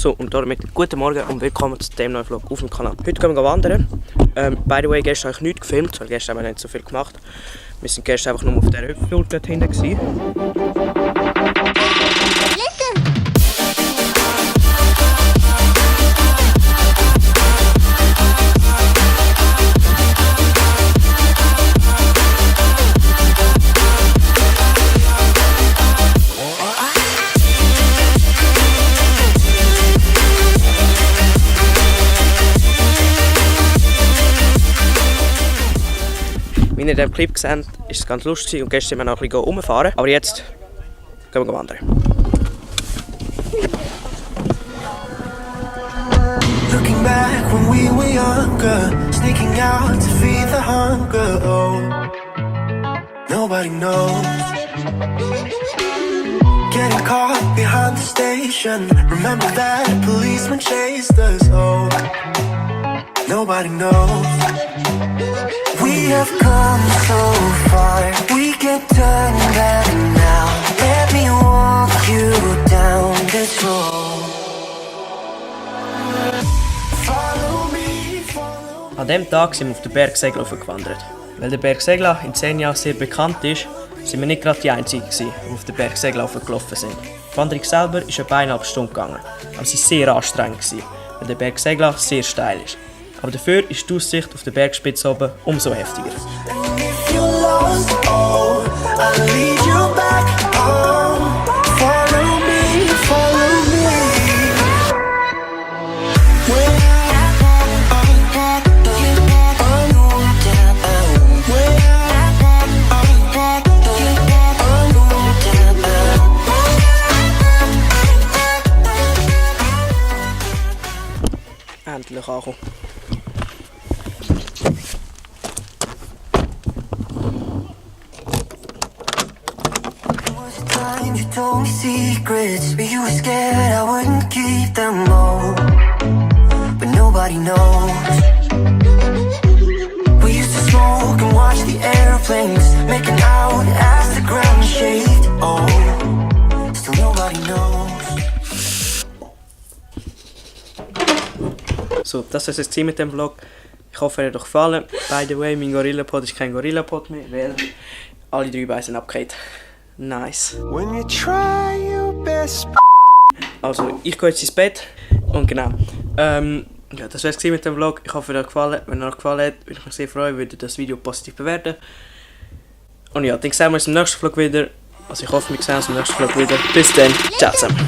So, und damit guten Morgen und willkommen zu dem neuen Vlog auf dem Kanal. Heute gehen wir wandern. By the way, gestern habe ich nichts gefilmt, weil gestern haben wir nicht so viel gemacht. Wir sind gestern einfach nur auf der Hüpfhütte dort hinten gewesen. Wie ihr in diesem Clip seht, ist es ganz lustig und gestern sind wir noch ein bisschen rumfahren. Aber jetzt gehen wir wandern. Looking back when we were younger, sneaking out to feed the hunger. Oh, nobody knows. Getting caught behind the station. Remember that a policeman chased us. Oh, nobody knows. We have come so far, we can turn back now. Let me walk you down this road. Follow me, follow me. An diesem Tag sind wir auf den Berg Segla gewandert. Weil der Berg Segla in 10 Jahren sehr bekannt ist, sind wir nicht gerade die Einzigen, die auf den Berg Segla gelaufen sind. Die Wanderung selber ist etwa 1,5 Stunden gegangen, aber sie war sehr anstrengend, weil der Berg Segla sehr steil ist. Aber dafür ist die Aussicht auf der Bergspitze oben umso heftiger. And if you're lost, oh, I'll lead you back home. Follow me, follow me. Endlich angekommen. You told me secrets, but you were scared I wouldn't keep them all. But nobody knows. We used to smoke and watch the airplanes making out as the ground shaked. Oh, still nobody knows. So, das ist es mit dem Vlog. Ich hoffe, er hat euch gefallen. By the way, mein Gorillapod ist kein Gorillapod mehr, weil alle 3 Beine sind abgekehrt. Nice. When you try your best. Also, ich gehe jetzt ins Bett. Und genau. Ja, das war es mit dem Vlog. Ich hoffe, er hat gefallen. Wenn er euch gefallen hat, würde ich mich sehr freuen, würde das Video positiv bewerten. Und ja, dann sehen wir uns im nächsten Vlog wieder. Also ich hoffe, wir sehen uns im nächsten Vlog wieder. Bis dann. Ciao zusammen.